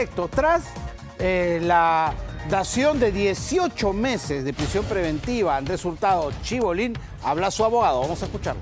directo. Tras la dación de 18 meses de prisión preventiva a Andrés Hurtado Chibolín, habla su abogado. Vamos a escucharlo.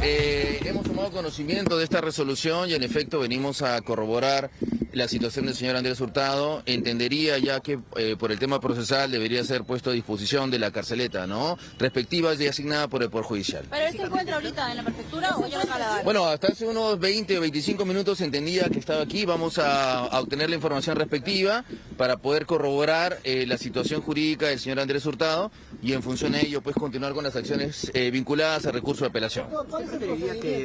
Hemos tomado conocimiento de esta resolución y en efecto venimos a corroborar la situación del señor Andrés Hurtado. Entendería ya que por el tema procesal debería ser puesto a disposición de la carceleta, ¿no? Respectiva y asignada por el Poder Judicial. ¿Pero él se encuentra ahorita en la prefectura o ya lo trasladaron? Bueno, hasta hace unos 20 o 25 minutos entendía que estaba aquí. Vamos a obtener la información respectiva para poder corroborar la situación jurídica del señor Andrés Hurtado y en función de ello pues continuar con las acciones vinculadas al recurso de apelación.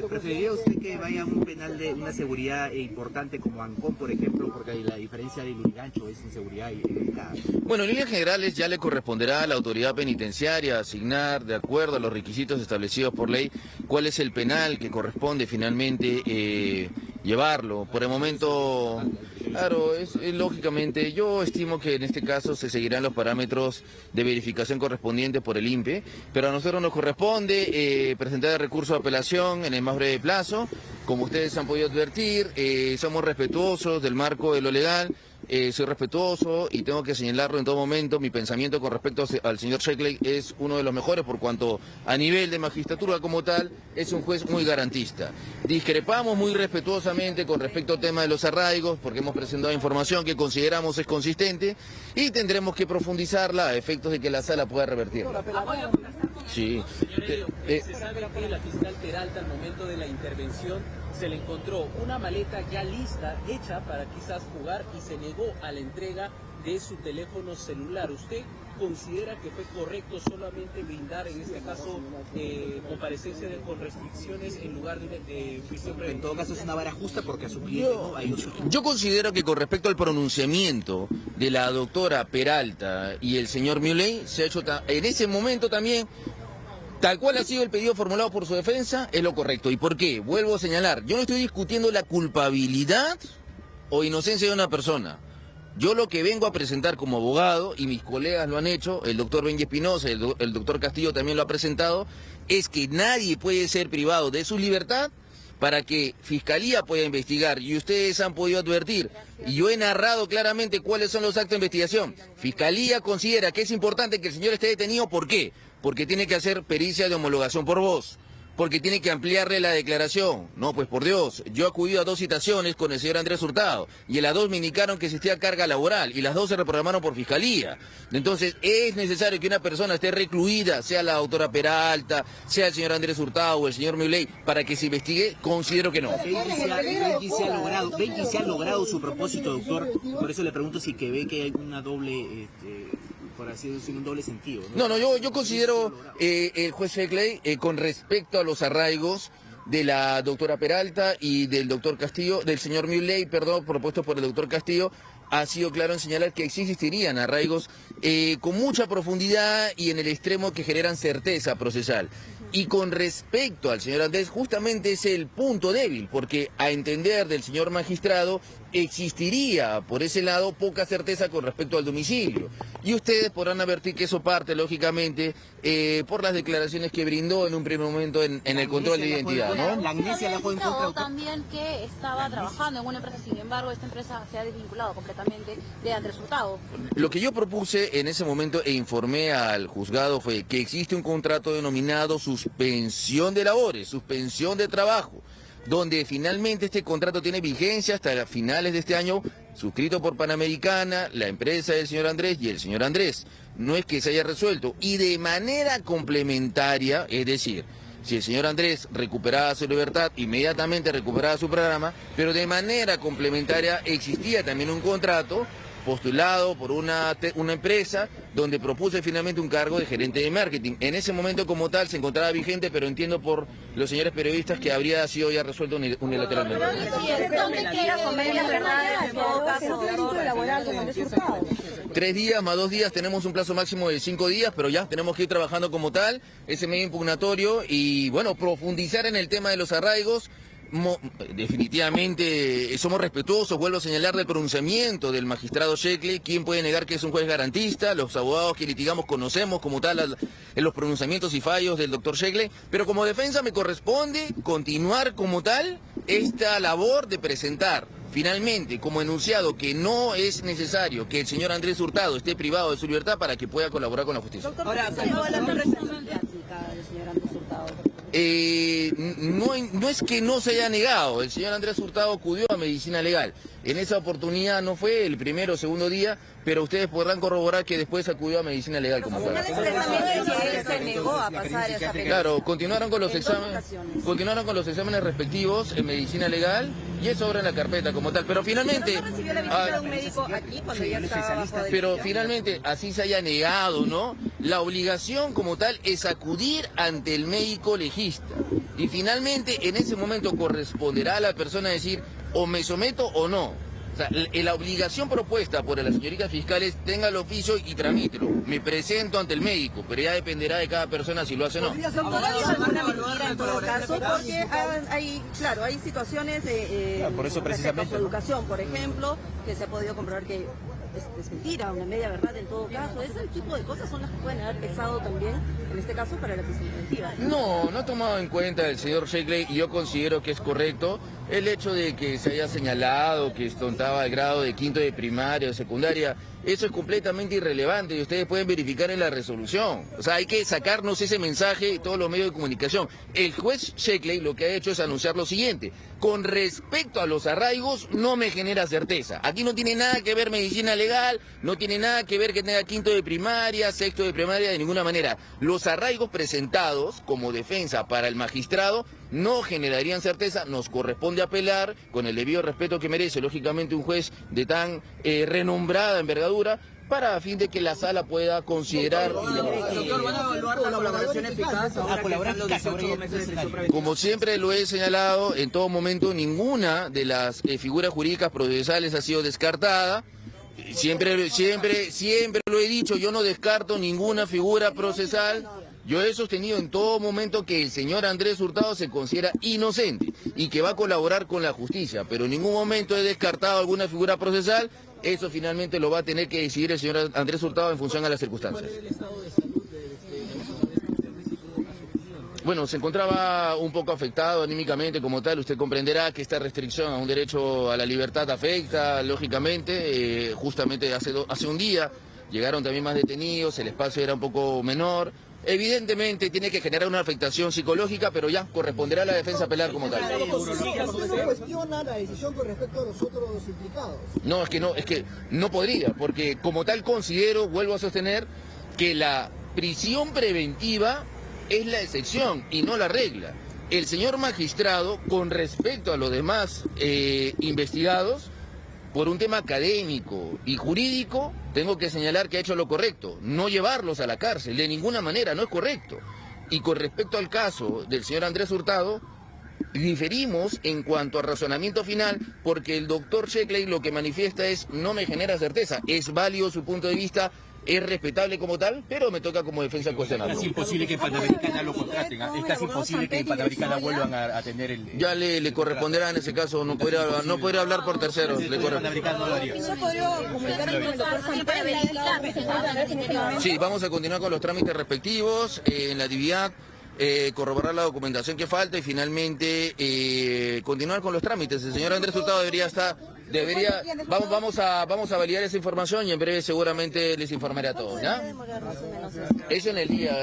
¿Preferiría usted que vaya a un penal de una seguridad importante como Ancón, por ejemplo, porque la diferencia del gancho es inseguridad y delicada? Bueno, en líneas generales ya le corresponderá a la autoridad penitenciaria asignar, de acuerdo a los requisitos establecidos por ley, cuál es el penal que corresponde finalmente llevarlo. Por el momento, claro, es lógicamente, yo estimo que en este caso se seguirán los parámetros de verificación correspondientes por el INPE, pero a nosotros nos corresponde presentar el recurso de apelación en el más breve plazo. Como ustedes han podido advertir, somos respetuosos del marco de lo legal. Soy respetuoso y tengo que señalarlo en todo momento. Mi pensamiento con respecto al señor Sheckley es uno de los mejores por cuanto a nivel de magistratura como tal es un juez muy garantista. Discrepamos muy respetuosamente con respecto al tema de los arraigos porque hemos presentado información que consideramos es consistente y tendremos que profundizarla a efectos de que la sala pueda revertirla. Sí. Se sabe que la fiscal Peralta al momento de la intervención se le encontró una maleta ya lista, hecha para quizás jugar y se negó a la entrega de su teléfono celular. ¿Usted considera que fue correcto solamente brindar en este caso comparecencia con restricciones en lugar de prisión preventiva? En todo caso es una vara justa porque a su cliente no hay uso. Yo considero que con respecto al pronunciamiento de la doctora Peralta y el señor Muley se ha hecho en ese momento también. Tal cual ha sido el pedido formulado por su defensa, es lo correcto. ¿Y por qué? Vuelvo a señalar, yo no estoy discutiendo la culpabilidad o inocencia de una persona. Yo lo que vengo a presentar como abogado, y mis colegas lo han hecho, el doctor Benji Espinosa, el doctor Castillo también lo ha presentado, es que nadie puede ser privado de su libertad para que Fiscalía pueda investigar. Y ustedes han podido advertir, y yo he narrado claramente cuáles son los actos de investigación. Fiscalía considera que es importante que el señor esté detenido, ¿por qué? Porque tiene que hacer pericia de homologación por voz, porque tiene que ampliarle la declaración. No, pues por Dios, yo he acudido a 2 citaciones con el señor Andrés Hurtado, y en las 2 me indicaron que existía carga laboral, y las 2 se reprogramaron por Fiscalía. Entonces, es necesario que una persona esté recluida, sea la doctora Peralta, sea el señor Andrés Hurtado o el señor Muley, para que se investigue. Considero que no. Benji se ha logrado su propósito, doctor. Por eso le pregunto si que ve que hay una doble... por así decirlo, un doble sentido. No, yo considero el juez Sheckley con respecto a los arraigos de la doctora Peralta y del doctor Castillo, del señor Muley, perdón, propuesto por el doctor Castillo, ha sido claro en señalar que sí existirían arraigos con mucha profundidad y en el extremo que generan certeza procesal. Y con respecto al señor Andrés, justamente es el punto débil, porque a entender del señor magistrado existiría por ese lado poca certeza con respecto al domicilio. Y ustedes podrán advertir que eso parte, lógicamente, por las declaraciones que brindó en un primer momento en el control de identidad, ¿no? La amnesia la fue en contra también que estaba trabajando en una empresa, sin embargo, esta empresa se ha desvinculado completamente de Andrés Hurtado. Lo que yo propuse en ese momento e informé al juzgado fue que existe un contrato denominado suspensión de labores, suspensión de trabajo, donde finalmente este contrato tiene vigencia hasta finales de este año, suscrito por Panamericana, la empresa del señor Andrés y el señor Andrés. No es que se haya resuelto. Y de manera complementaria, es decir, si el señor Andrés recuperaba su libertad, inmediatamente recuperaba su programa, pero de manera complementaria existía también un contrato postulado por una empresa donde propuse finalmente un cargo de gerente de marketing. En ese momento como tal se encontraba vigente, pero entiendo por los señores periodistas que habría sido ya resuelto unilateralmente. 3 días más 2 días, tenemos un plazo máximo de 5 días, pero ya tenemos que ir trabajando como tal, ese medio impugnatorio y bueno, profundizar en el tema de los arraigos. Definitivamente somos respetuosos, vuelvo a señalar del pronunciamiento del magistrado Sheckley. ¿Quién puede negar que es un juez garantista? Los abogados que litigamos conocemos como tal los pronunciamientos y fallos del doctor Sheckley, pero como defensa me corresponde continuar como tal esta labor de presentar finalmente, como enunciado, que no es necesario que el señor Andrés Hurtado esté privado de su libertad para que pueda colaborar con la justicia. Ahora, No es que no se haya negado, el señor Andrés Hurtado acudió a medicina legal. En esa oportunidad no fue el primero o segundo día, pero ustedes podrán corroborar que después acudió a medicina legal como tal. que él se negó a pasar esa pena. Claro, continuaron con los exámenes respectivos en medicina legal y eso ahora en la carpeta como tal, pero finalmente... ¿No recibió la visita de un médico aquí cuando ya estaba bajo Pero decisión? finalmente, así se haya negado, ¿no? La obligación como tal es acudir ante el médico legista. Y finalmente, en ese momento corresponderá a la persona decir, o me someto o no. O sea, la obligación propuesta por la señorita fiscal es tenga el oficio y tramítelo. Me presento ante el médico, pero ya dependerá de cada persona si lo hace o no. Todavía alguna mentira en todo caso, porque hay situaciones por eso respecto a precisamente, su educación, por ejemplo, que se ha podido comprobar que es mentira, una media verdad en todo caso. Ese tipo de cosas son las que pueden haber pesado también, en este caso, para la prisión preventiva. No ha tomado en cuenta el señor Sheckley y yo considero que es correcto el hecho de que se haya señalado que estontaba el grado de quinto de primaria o secundaria. Eso es completamente irrelevante y ustedes pueden verificar en la resolución. O sea, hay que sacarnos ese mensaje de todos los medios de comunicación. El juez Sheckley lo que ha hecho es anunciar lo siguiente: con respecto a los arraigos, no me genera certeza. Aquí no tiene nada que ver medicina legal, no tiene nada que ver que tenga quinto de primaria, sexto de primaria, de ninguna manera. Los arraigos presentados como defensa para el magistrado no generarían certeza. Nos corresponde apelar, con el debido respeto que merece, lógicamente, un juez de tan renombrada envergadura, para a fin de que la sala pueda considerar... Doctor, ¿van a evaluar la colaboración eficaz ahora que están los 18 meses de prisión preventiva? Como siempre lo he señalado, en todo momento ninguna de las figuras jurídicas procesales ha sido descartada. Siempre lo he dicho, yo no descarto ninguna figura procesal. Yo he sostenido en todo momento que el señor Andrés Hurtado se considera inocente y que va a colaborar con la justicia, pero en ningún momento he descartado alguna figura procesal. Eso finalmente lo va a tener que decidir el señor Andrés Hurtado en función a las circunstancias. Bueno, se encontraba un poco afectado anímicamente como tal. Usted comprenderá que esta restricción a un derecho a la libertad afecta, lógicamente. Justamente hace un día llegaron también más detenidos, el espacio era un poco menor. Evidentemente tiene que generar una afectación psicológica, pero ya corresponderá a la defensa apelar como tal. ¿Usted no cuestiona la decisión con respecto a los otros implicados? No, es que no podría, porque como tal considero, vuelvo a sostener, que la prisión preventiva es la excepción y no la regla. El señor magistrado, con respecto a los demás investigados, por un tema académico y jurídico, tengo que señalar que ha hecho lo correcto. No llevarlos a la cárcel, de ninguna manera, no es correcto. Y con respecto al caso del señor Andrés Hurtado, diferimos en cuanto a razonamiento final, porque el doctor Sheckley lo que manifiesta es: no me genera certeza. Es válido su punto de vista, es respetable como tal, pero me toca como defensa cuestionarlo. Es casi imposible que en Panamericana lo contraten, es casi imposible que en Panamericana vuelvan a tener el... Ya le corresponderá en ese caso, no podría hablar por terceros. Panamericana no lo haría. Sí, vamos a continuar con los trámites respectivos, en la DIVIAC, corroborar la documentación que falta y finalmente continuar con los trámites. El señor Andrés Hurtado vamos a validar esa información y en breve seguramente les informaré a todos, ¿ya? Eso en el día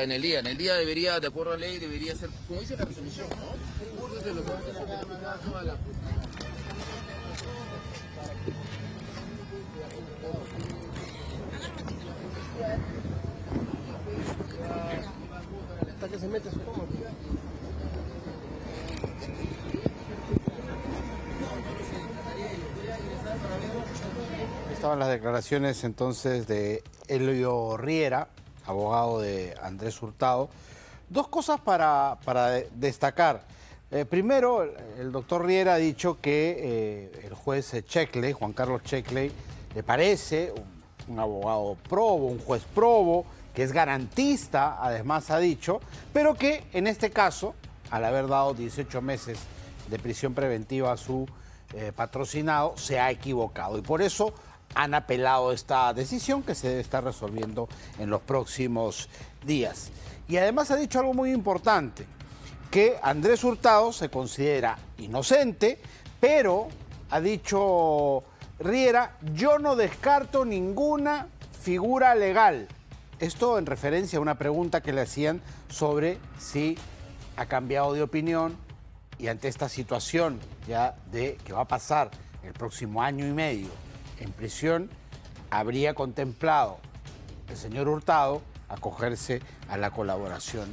debería, de acuerdo a la ley, debería ser, como dice la resolución, ¿no? Hasta que se mete su estómago. Estaban las declaraciones entonces de Elio Riera, abogado de Andrés Hurtado. Dos cosas para destacar. Primero, el doctor Riera ha dicho que el juez Sheckley, Juan Carlos Sheckley, le parece un abogado probo, un juez probo, que es garantista, además ha dicho, pero que en este caso, al haber dado 18 meses de prisión preventiva a su patrocinado, se ha equivocado. Y por eso han apelado esta decisión que se debe estar resolviendo en los próximos días. Y además ha dicho algo muy importante, que Andrés Hurtado se considera inocente, pero ha dicho Riera, yo no descarto ninguna figura legal. Esto en referencia a una pregunta que le hacían sobre si ha cambiado de opinión y ante esta situación ya de que va a pasar el próximo año y medio en prisión, habría contemplado el señor Hurtado acogerse a la colaboración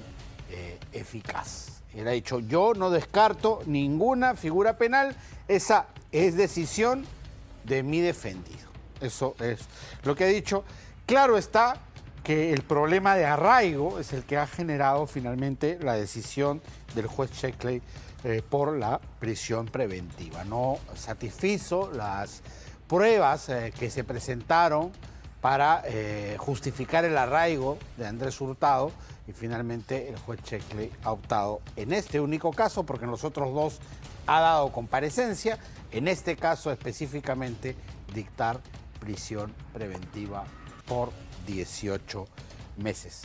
eficaz. Él ha dicho, yo no descarto ninguna figura penal, esa es decisión de mi defendido. Eso es lo que ha dicho. Claro está que el problema de arraigo es el que ha generado finalmente la decisión del juez Sheckley por la prisión preventiva. No satisfizo las pruebas que se presentaron para justificar el arraigo de Andrés Hurtado y finalmente el juez Sheckley ha optado en este único caso, porque en los otros dos ha dado comparecencia, en este caso específicamente dictar prisión preventiva por 18 meses.